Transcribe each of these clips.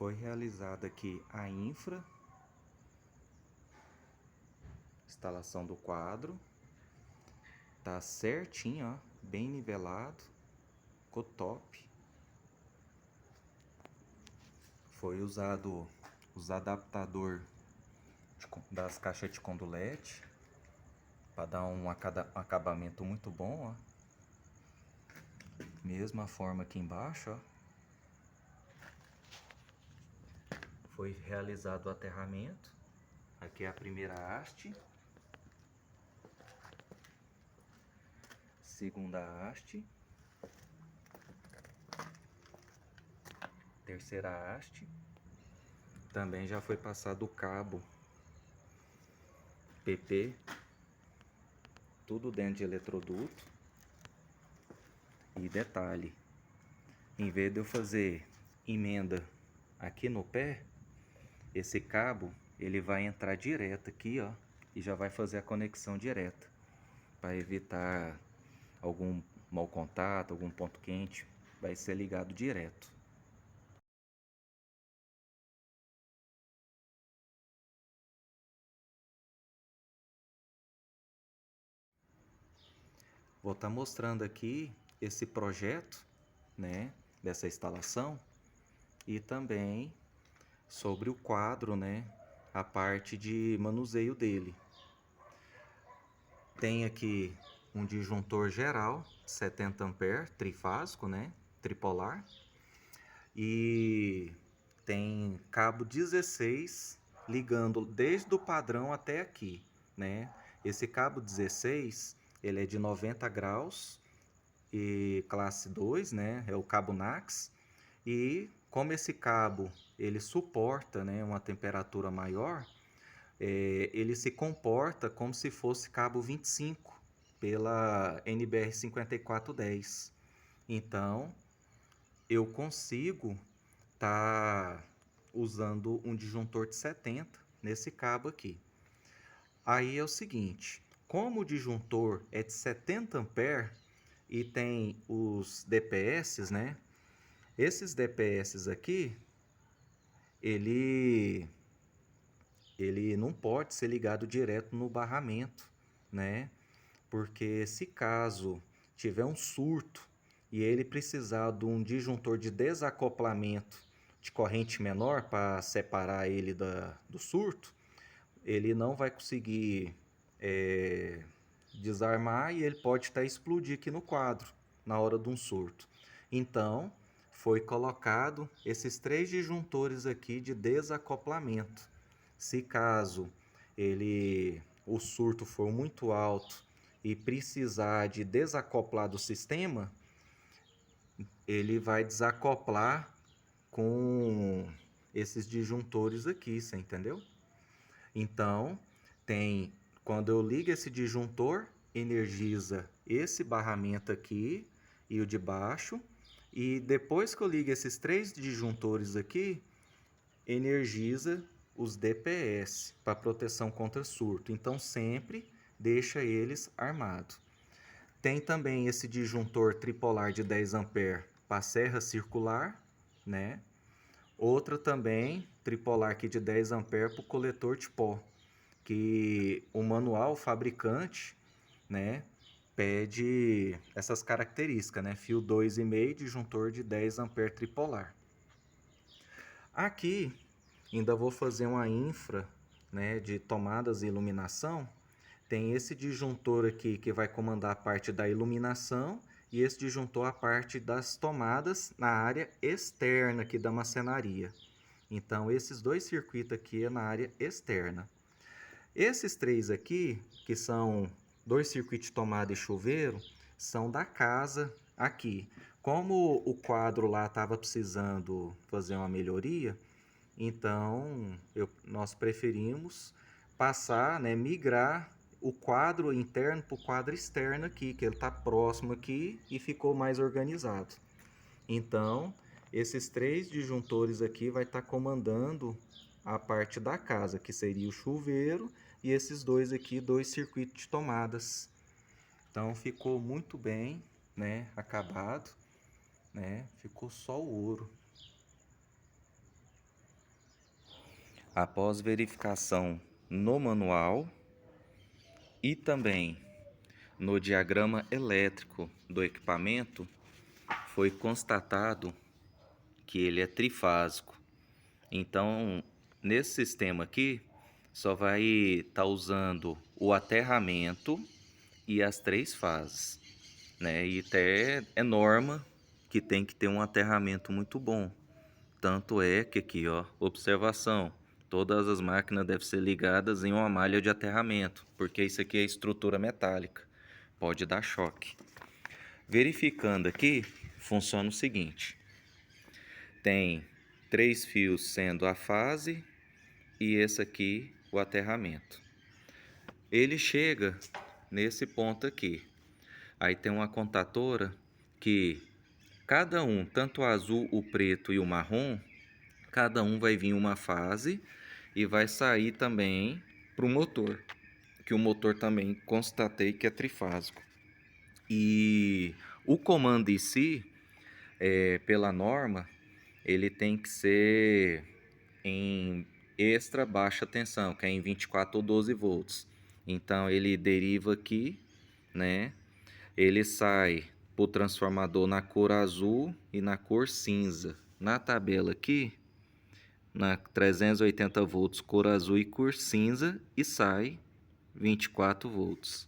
Foi realizada aqui a infra, instalação do quadro, tá certinho, ó, bem nivelado, ficou top. Foi usado os adaptadores das caixas de condulete para dar um acabamento muito bom, ó. Mesma forma aqui embaixo, ó. Foi realizado o aterramento. Aqui é a primeira haste, segunda haste, terceira haste. Também já foi passado o cabo PP, tudo dentro de eletroduto. E detalhe, em vez de eu fazer emenda aqui no pé, esse cabo ele vai entrar direto aqui, ó, e já vai fazer a conexão direta para evitar algum mau contato, algum ponto quente, vai ser ligado direto. Vou estar mostrando aqui esse projeto, né, dessa instalação e também sobre o quadro, né, a parte de manuseio dele. Tem aqui um disjuntor geral, 70 A, trifásico, né, tripolar. E tem cabo 16 ligando desde o padrão até aqui, né? Esse cabo 16, ele é de 90 graus e classe 2, né? É o cabo NAX. E como esse cabo ele suporta, né, uma temperatura maior, ele se comporta como se fosse cabo 25 pela NBR 5410. Então, eu consigo estar usando um disjuntor de 70 nesse cabo aqui. Aí é o seguinte, como o disjuntor é de 70 A e tem os DPS, né? Esses DPS aqui, ele não pode ser ligado direto no barramento, né? Porque se caso tiver um surto e ele precisar de um disjuntor de desacoplamento de corrente menor para separar ele do surto, ele não vai conseguir desarmar e ele pode estar explodir aqui no quadro na hora de um surto. Então, foi colocado esses 3 disjuntores aqui de desacoplamento. Se caso o surto for muito alto e precisar de desacoplar do sistema, ele vai desacoplar com esses disjuntores aqui, você entendeu? Então, quando eu ligo esse disjuntor, energiza esse barramento aqui e o de baixo, e depois que eu ligo esses 3 disjuntores aqui, energiza os DPS para proteção contra surto. Então, sempre deixa eles armados. Tem também esse disjuntor tripolar de 10 A para serra circular, né? Outra também tripolar aqui de 10 A para o coletor de pó, que o manual fabricante, né, pede essas características, né? Fio 2,5, disjuntor de 10 A tripolar. Aqui ainda vou fazer uma infra, né, de tomadas e iluminação. Tem esse disjuntor aqui que vai comandar a parte da iluminação e esse disjuntor a parte das tomadas na área externa aqui da macenaria. Então, esses 2 circuitos aqui é na área externa. Esses 3 aqui, que são 2 circuitos de tomada e chuveiro, são da casa aqui. Como o quadro lá estava precisando fazer uma melhoria, então nós preferimos passar, né, migrar o quadro interno para o quadro externo aqui, que ele está próximo aqui e ficou mais organizado. Então, esses 3 disjuntores aqui vai estar comandando a parte da casa, que seria o chuveiro, e esses 2 aqui, 2 circuitos de tomadas. Então, ficou muito bem, né, acabado, né, ficou só o ouro. Após verificação no manual e também no diagrama elétrico do equipamento, foi constatado que ele é trifásico. Então, nesse sistema aqui, só vai estar usando o aterramento e as 3 fases, né? E até é norma que tem que ter um aterramento muito bom. Tanto é que aqui, ó, observação, todas as máquinas devem ser ligadas em uma malha de aterramento, porque isso aqui é estrutura metálica, pode dar choque. Verificando aqui, funciona o seguinte: tem 3 fios sendo a fase e esse aqui o aterramento. Ele chega nesse ponto aqui. Aí tem uma contatora que cada um, tanto o azul, o preto e o marrom, cada um vai vir uma fase e vai sair também para o motor, que o motor também constatei que é trifásico. E o comando em si, pela norma, ele tem que ser em extra baixa tensão, que é em 24 ou 12 volts. Então ele deriva aqui, né? Ele sai para o transformador na cor azul e na cor cinza. Na tabela aqui, na 380 volts cor azul e cor cinza, e sai 24 volts.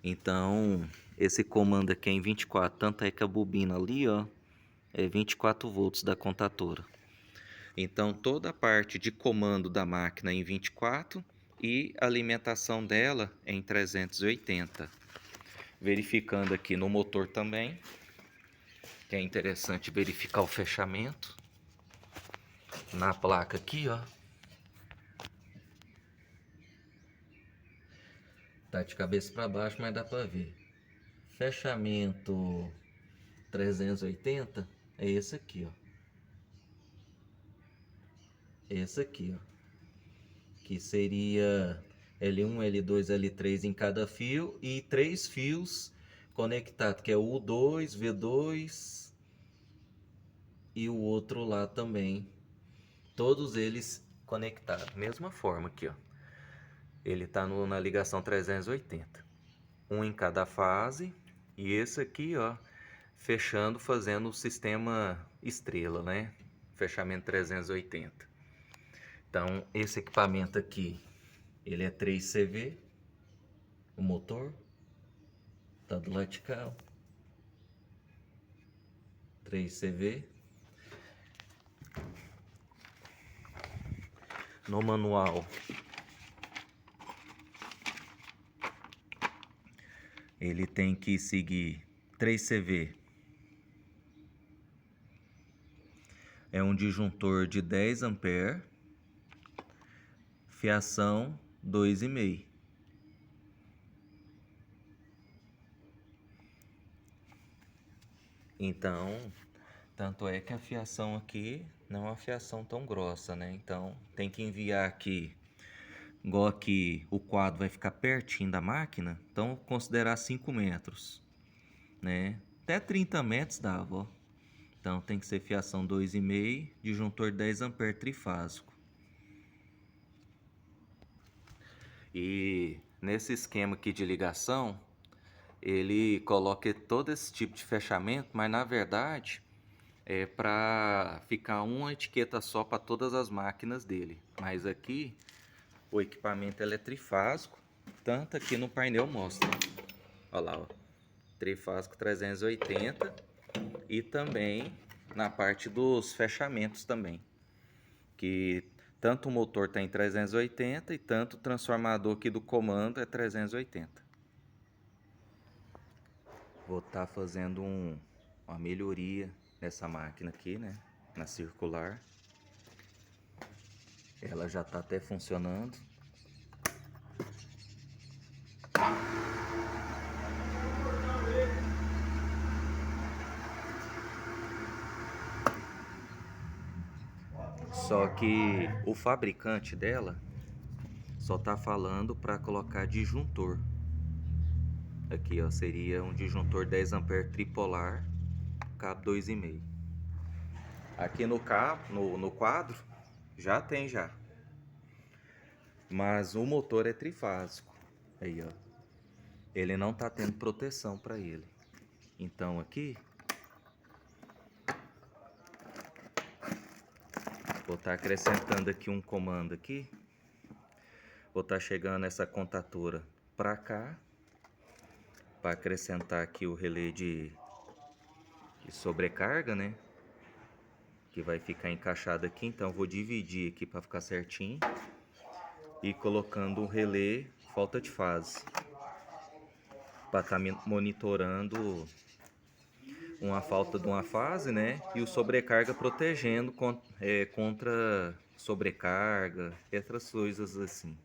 Então esse comando aqui é em 24, tanto é que a bobina ali, ó, é 24 volts da contatora. Então toda a parte de comando da máquina é em 24 e a alimentação dela é em 380. Verificando aqui no motor também, que é interessante verificar o fechamento. Na placa aqui, ó, tá de cabeça para baixo, mas dá para ver. Fechamento 380 é esse aqui, ó. Esse aqui, ó. Que seria L1, L2, L3 em cada fio e 3 fios conectados, que é o U2, V2 e o outro lá também. Todos eles conectados. Mesma forma aqui, ó. Ele tá na ligação 380. Um em cada fase. E esse aqui, ó, fechando, fazendo o sistema estrela, né? Fechamento 380. Então, esse equipamento aqui, ele é 3 CV. O motor tá do lado de cá, ó. 3 CV. No manual, ele tem que seguir 3 CV. É um disjuntor de 10 ampere, fiação 2,5. Então, tanto é que a fiação aqui não é uma fiação tão grossa, né? Então, tem que enviar aqui, igual aqui o quadro vai ficar pertinho da máquina, então considerar 5 metros, né? Até 30 metros dava, ó. Então tem que ser fiação 2,5, disjuntor 10 ampere trifásico. E nesse esquema aqui de ligação, ele coloca todo esse tipo de fechamento, mas na verdade é para ficar uma etiqueta só para todas as máquinas dele. Mas aqui o equipamento é trifásico, tanto aqui no painel mostra. Olha lá, ó, trifásico 380 e também na parte dos fechamentos também, que tanto o motor está em 380 e tanto o transformador aqui do comando é 380. Vou estar fazendo uma melhoria nessa máquina aqui, né, na circular. Ela já está até funcionando. Só que o fabricante dela só tá falando para colocar disjuntor. Aqui, ó, seria um disjuntor 10 ampere tripolar, cabo 2,5. Aqui no cabo, no quadro, já tem já. Mas o motor é trifásico. Aí, ó. Ele não tá tendo proteção para ele. Então aqui vou estar acrescentando aqui um comando aqui. Vou estar chegando essa contatora para cá para acrescentar aqui o relé de sobrecarga, né? Que vai ficar encaixado aqui. Então vou dividir aqui para ficar certinho e colocando um relé falta de fase para estar monitorando uma falta de uma fase, né? E o sobrecarga protegendo contra sobrecarga, outras coisas assim.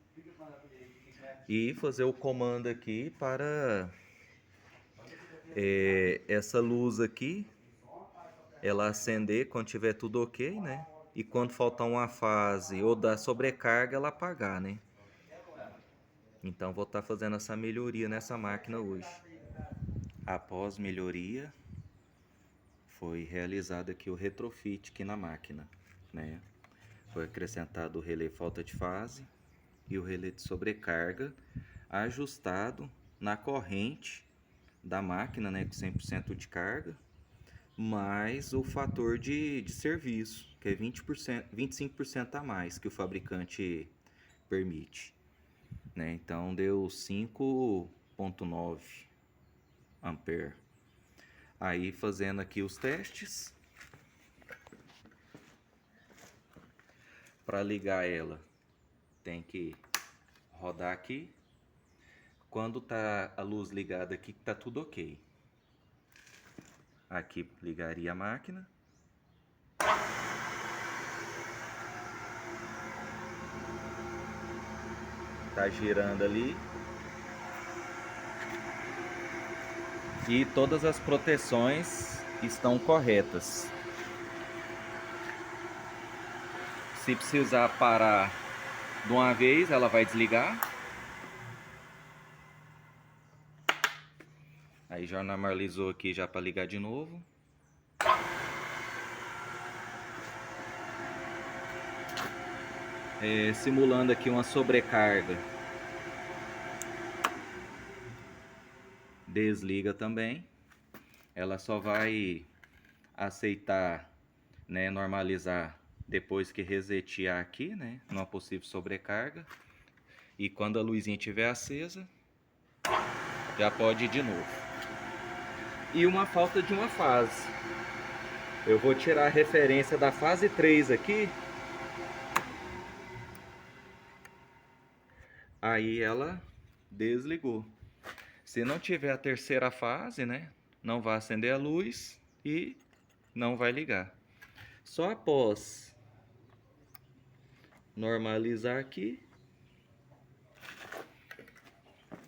E fazer o comando aqui para essa luz aqui, ela acender quando tiver tudo ok, né? E quando faltar uma fase ou dar sobrecarga, ela apagar, né? Então vou estar fazendo essa melhoria nessa máquina hoje. Após melhoria, foi realizado aqui o retrofit aqui na máquina, né? Foi acrescentado o relé falta de fase e o relé de sobrecarga, ajustado na corrente da máquina, né, com 100% de carga, mais o fator de serviço, que é 20%, 25% a mais que o fabricante permite, né? Então deu 5,9 ampere. Aí fazendo aqui os testes, para ligar ela tem que rodar aqui. Quando tá a luz ligada aqui, tá tudo ok. Aqui ligaria a máquina. Tá girando ali. E todas as proteções estão corretas. Se precisar parar de uma vez, ela vai desligar. Aí já normalizou aqui já para ligar de novo. Simulando aqui uma sobrecarga. Desliga também. Ela só vai aceitar, né, normalizar depois que resetear aqui, né, numa possível sobrecarga. E quando a luzinha estiver acesa, já pode ir de novo. E uma falta de uma fase. Eu vou tirar a referência da fase 3 aqui. Aí ela desligou. Se não tiver a terceira fase, né, não vai acender a luz e não vai ligar. Só após normalizar aqui,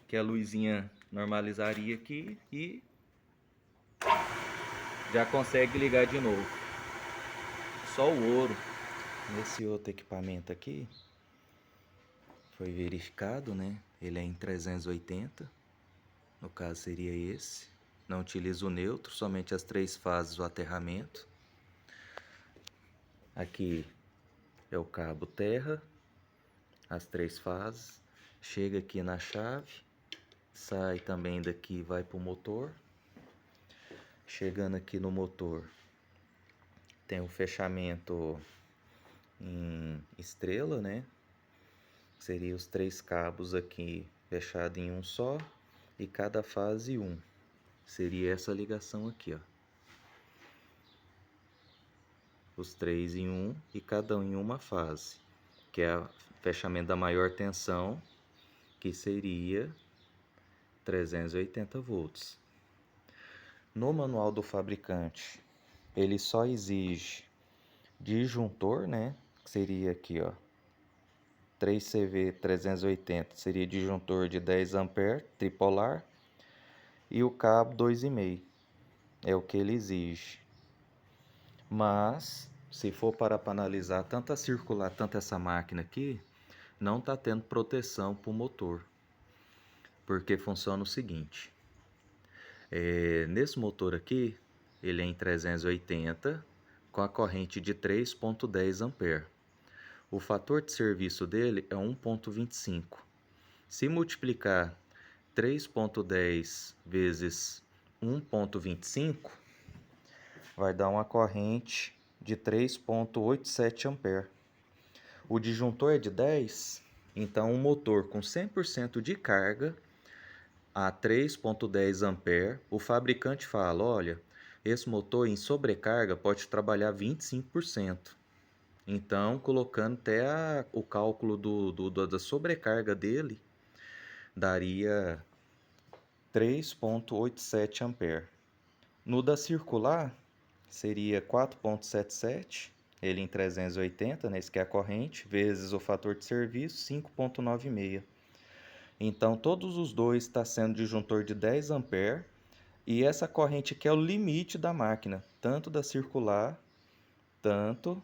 que a luzinha normalizaria aqui e já consegue ligar de novo. Só o ouro. Nesse outro equipamento aqui foi verificado, né? Ele é em 380. No caso seria esse. Não utiliza o neutro, somente as 3 fases do aterramento. Aqui é o cabo terra, as 3 fases. Chega aqui na chave, sai também daqui, vai para o motor. Chegando aqui no motor, tem o fechamento em estrela, né? Seria os 3 cabos aqui fechado em um só e cada fase um. Seria essa ligação aqui, ó. Os 3 em um e cada um em uma fase, que é o fechamento da maior tensão, que seria 380 volts. No manual do fabricante, ele só exige disjuntor, né? Que seria aqui, ó, 3CV 380, seria disjuntor de 10 ampere tripolar, e o cabo 2,5 é o que ele exige. Mas se for para analisar tanto a circular, tanto essa máquina aqui, não está tendo proteção para o motor, porque funciona o seguinte: nesse motor aqui, ele é em 380 com a corrente de 3,10 ampere. O fator de serviço dele é 1,25. Se multiplicar 3,10 vezes 1,25, vai dar uma corrente de 3,87 ampere. O disjuntor é de 10, então um motor com 100% de carga a 3,10 ampere, o fabricante fala, olha, esse motor em sobrecarga pode trabalhar 25%. Então, colocando até o cálculo da sobrecarga dele, daria 3,87 ampere. No da circular, seria 4,77, ele em 380, né, esse que é a corrente, vezes o fator de serviço, 5,96. Então, todos os dois estão sendo disjuntor de 10 ampere, e essa corrente aqui é o limite da máquina, tanto da circular, tanto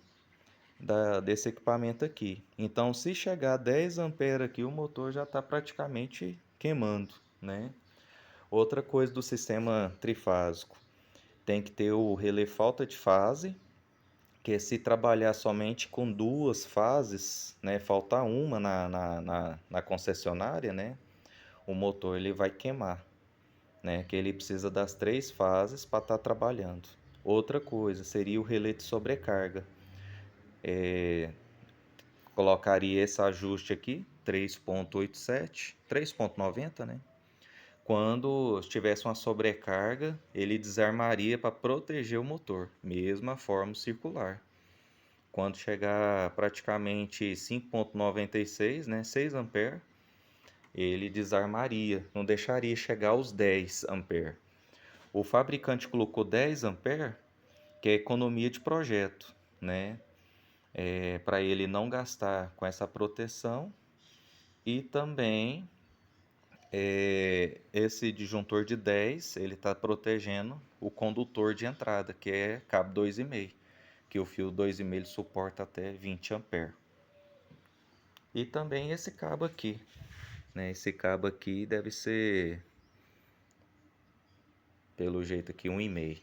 desse equipamento aqui. Então, se chegar a 10 ampere aqui, o motor já está praticamente queimando, né? Outra coisa do sistema trifásico, tem que ter o relé falta de fase, que se trabalhar somente com duas fases, né, faltar uma na concessionária, né, o motor ele vai queimar, né, que ele precisa das 3 fases para estar trabalhando. Outra coisa seria o relé de sobrecarga. Colocaria esse ajuste aqui, 3,87, 3,90, né? Quando tivesse uma sobrecarga, ele desarmaria para proteger o motor, mesma forma circular. Quando chegar praticamente 5,96, né, 6 ampere, ele desarmaria, não deixaria chegar aos 10 ampere. O fabricante colocou 10 ampere, que é economia de projeto, né? Para ele não gastar com essa proteção, e também esse disjuntor de 10 ele está protegendo o condutor de entrada, que é cabo 2,5, que o fio 2,5 ele suporta até 20 ampere. E também esse cabo aqui, né? Esse cabo aqui deve ser, pelo jeito aqui, 1,5.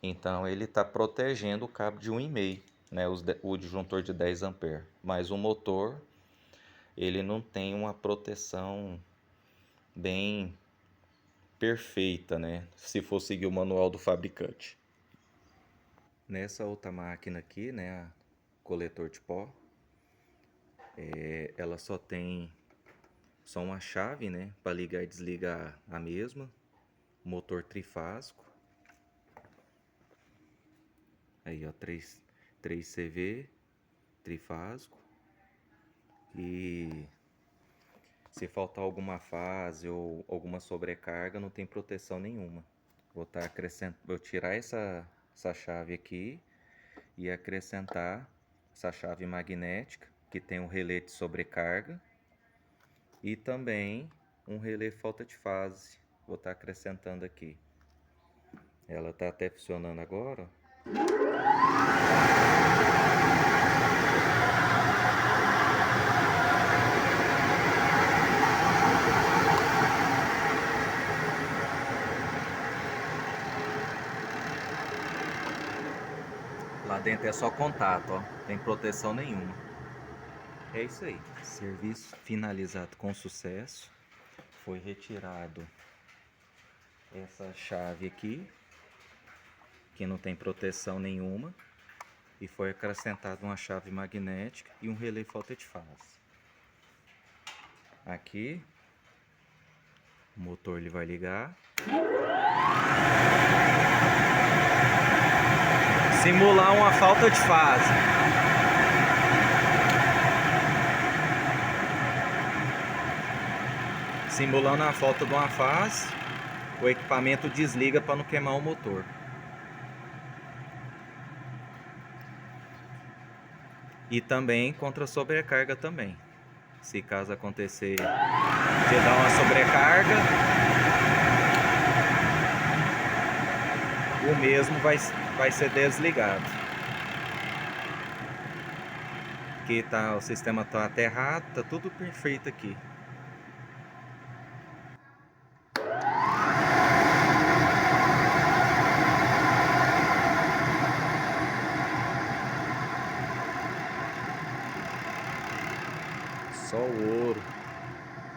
Então ele está protegendo o cabo de 1,5, né? O disjuntor de 10 ampere. Mas o motor ele não tem uma proteção bem perfeita, né? Se for seguir o manual do fabricante. Nessa outra máquina aqui, né, a coletor de pó, ela só tem só uma chave, né, para ligar e desligar a mesma, motor trifásico. Aí, ó, 3 CV trifásico. E se faltar alguma fase ou alguma sobrecarga, não tem proteção nenhuma. Vou tirar essa chave aqui e acrescentar essa chave magnética, que tem um relé de sobrecarga e também um relé falta de fase. Vou estar acrescentando aqui. Ela está até funcionando agora, ó. Lá dentro é só contato, ó. Não tem proteção nenhuma. É isso aí. Serviço finalizado com sucesso. Foi retirado essa chave aqui, que não tem proteção nenhuma, e foi acrescentado uma chave magnética e um relé falta de fase. Aqui o motor ele vai ligar, simular uma falta de fase. Simulando a falta de uma fase, o equipamento desliga para não queimar o motor. E também contra sobrecarga também. Se caso acontecer de dar uma sobrecarga, o mesmo vai ser desligado. Aqui tá, o sistema tá aterrado, tá tudo perfeito aqui. Só o ouro.